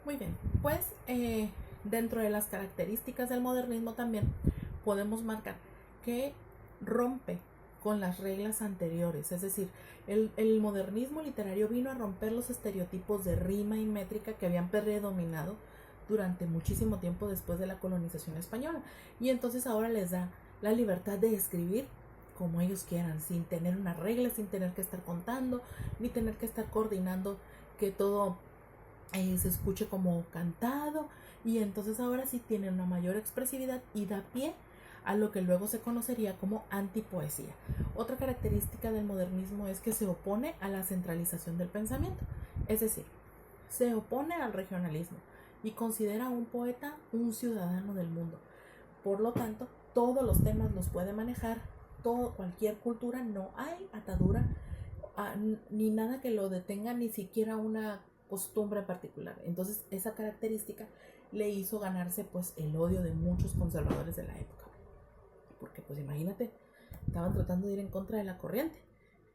Muy bien, pues dentro de las características del modernismo también podemos marcar que rompe con las reglas anteriores, es decir, el modernismo literario vino a romper los estereotipos de rima y métrica que habían predominado durante muchísimo tiempo después de la colonización española, y entonces ahora les da la libertad de escribir como ellos quieran, sin tener una regla, sin tener que estar contando, ni tener que estar coordinando que todo se escuche como cantado, y entonces ahora sí tiene una mayor expresividad y da pie a lo que luego se conocería como antipoesía. Otra característica del modernismo es que se opone a la centralización del pensamiento, es decir, se opone al regionalismo y considera a un poeta un ciudadano del mundo. Por lo tanto, todos los temas los puede manejar, cualquier cultura, no hay atadura ni nada que lo detenga, ni siquiera una costumbre en particular. Entonces, esa característica le hizo ganarse pues el odio de muchos conservadores de la época. Porque pues imagínate, estaban tratando de ir en contra de la corriente.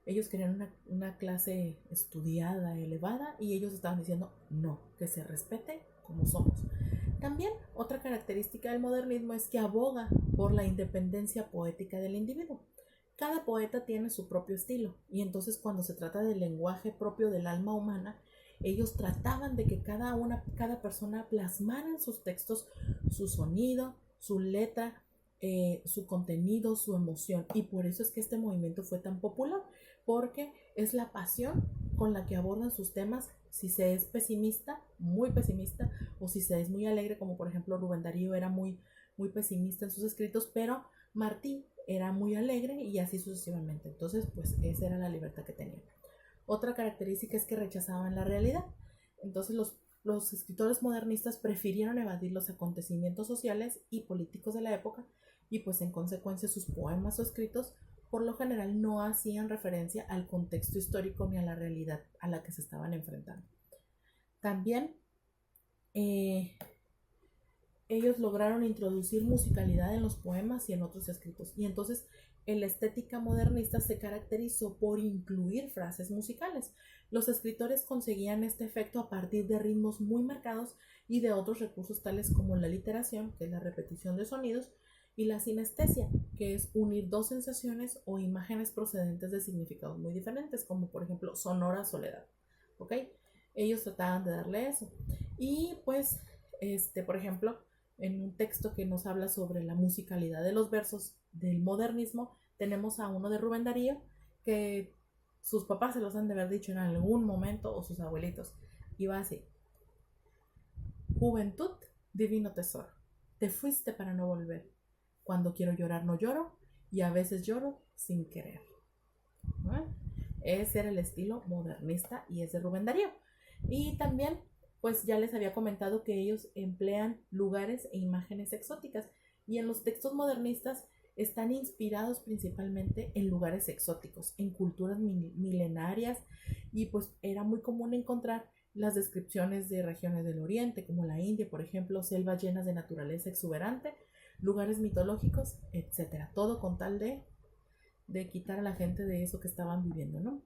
Ellos querían una clase estudiada, elevada, y ellos estaban diciendo no, que se respete como somos. También otra característica del modernismo es que aboga por la independencia poética del individuo. Cada poeta tiene su propio estilo, y entonces cuando se trata del lenguaje propio del alma humana, ellos trataban de que cada persona plasmara en sus textos su sonido, su letra, su contenido, su emoción. Y por eso es que este movimiento fue tan popular, porque es la pasión con la que abordan sus temas, si se es pesimista, muy pesimista, o si se es muy alegre, como por ejemplo Rubén Darío era muy pesimista en sus escritos, pero Martí era muy alegre, y así sucesivamente. Entonces, pues esa era la libertad que tenían. Otra característica es que rechazaban la realidad. Entonces los escritores modernistas prefirieron evadir los acontecimientos sociales y políticos de la época, y pues en consecuencia sus poemas o escritos por lo general no hacían referencia al contexto histórico ni a la realidad a la que se estaban enfrentando. También ellos lograron introducir musicalidad en los poemas y en otros escritos, y entonces la estética modernista se caracterizó por incluir frases musicales. Los escritores conseguían este efecto a partir de ritmos muy marcados y de otros recursos tales como la literación, que es la repetición de sonidos, y la sinestesia, que es unir dos sensaciones o imágenes procedentes de significados muy diferentes, como por ejemplo sonora soledad. ¿Ok? Ellos trataban de darle eso. Y pues, por ejemplo, en un texto que nos habla sobre la musicalidad de los versos del modernismo, tenemos a uno de Rubén Darío, que sus papás se los han de haber dicho en algún momento, o sus abuelitos, y va así: juventud, divino tesoro, te fuiste para no volver, cuando quiero llorar no lloro, y a veces lloro sin querer. ¿No? Ese era el estilo modernista, y es de Rubén Darío. Y también pues ya les había comentado que ellos emplean lugares e imágenes exóticas, y en los textos modernistas están inspirados principalmente en lugares exóticos, en culturas milenarias, y pues era muy común encontrar las descripciones de regiones del oriente, como la India, por ejemplo, selvas llenas de naturaleza exuberante, lugares mitológicos, etcétera. Todo con tal de quitar a la gente de eso que estaban viviendo, ¿no?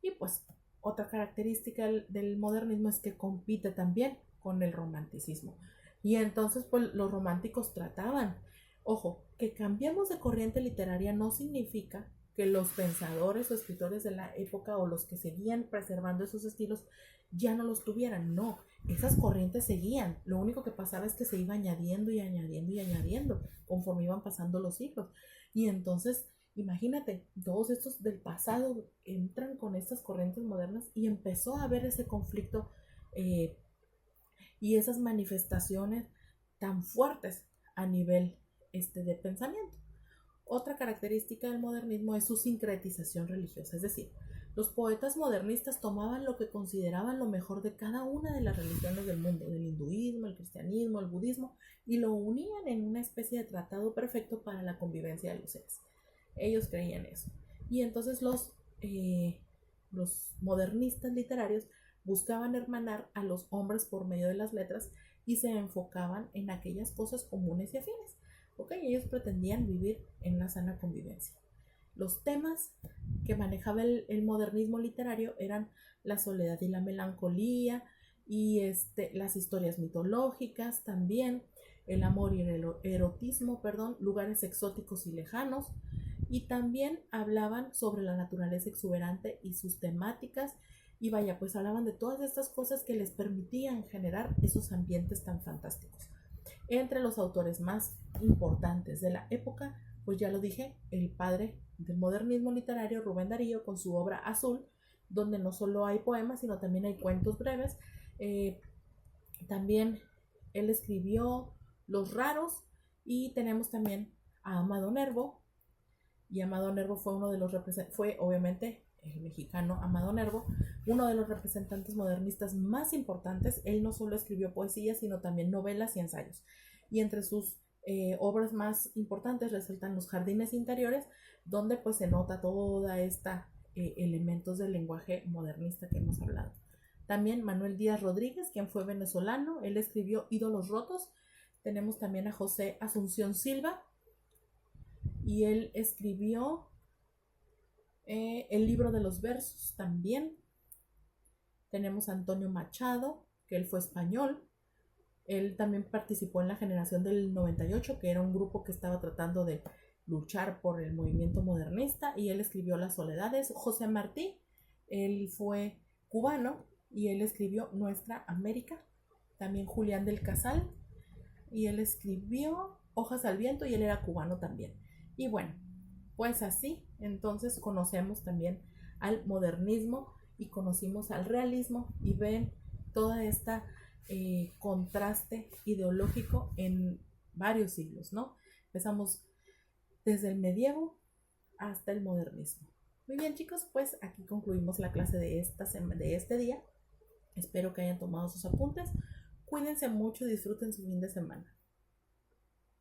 Y pues otra característica del modernismo es que compite también con el romanticismo. Y entonces pues los románticos trataban, ojo, que cambiemos de corriente literaria no significa que los pensadores o escritores de la época o los que seguían preservando esos estilos ya no los tuvieran, no, esas corrientes seguían, lo único que pasaba es que se iba añadiendo y añadiendo y añadiendo conforme iban pasando los siglos. Y entonces imagínate, todos estos del pasado entran con estas corrientes modernas, y empezó a haber ese conflicto, y esas manifestaciones tan fuertes a nivel de pensamiento. Otra característica del modernismo es su sincretización religiosa, es decir, los poetas modernistas tomaban lo que consideraban lo mejor de cada una de las religiones del mundo, del hinduismo, el cristianismo, el budismo, y lo unían en una especie de tratado perfecto para la convivencia de los seres. Ellos creían eso. Y entonces los modernistas literarios buscaban hermanar a los hombres por medio de las letras, y se enfocaban en aquellas cosas comunes y afines. ¿Okay? Ellos pretendían vivir en una sana convivencia. Los temas que manejaba el modernismo literario eran la soledad y la melancolía, y las historias mitológicas también, el amor y el erotismo, perdón, lugares exóticos y lejanos, y también hablaban sobre la naturaleza exuberante y sus temáticas, y vaya, pues hablaban de todas estas cosas que les permitían generar esos ambientes tan fantásticos. Entre los autores más importantes de la época, pues ya lo dije, el padre del modernismo literario, Rubén Darío, con su obra Azul, donde no solo hay poemas, sino también hay cuentos breves. También él escribió Los Raros, y tenemos también a Amado Nervo, y Amado Nervo fue uno de los fue obviamente el mexicano Amado Nervo, uno de los representantes modernistas más importantes. Él no solo escribió poesía, sino también novelas y ensayos. Y entre sus obras más importantes resaltan Los Jardines Interiores, donde pues se nota toda esta elementos del lenguaje modernista que hemos hablado. También Manuel Díaz Rodríguez, quien fue venezolano, él escribió Ídolos Rotos. Tenemos también a José Asunción Silva, y él escribió el libro de los versos también. Tenemos a Antonio Machado, que él fue español. Él también participó en la generación del 98, que era un grupo que estaba tratando de luchar por el movimiento modernista, y él escribió Las Soledades. José Martí, él fue cubano, y él escribió Nuestra América. También Julián del Casal, y él escribió Hojas al Viento, y él era cubano también. Y bueno, pues así, entonces conocemos también al modernismo y conocimos al realismo, y ven toda esta contraste ideológico en varios siglos, ¿no? Empezamos desde el medievo hasta el modernismo. Muy bien, chicos, pues aquí concluimos la clase de este día. Espero que hayan tomado sus apuntes. Cuídense mucho y disfruten su fin de semana.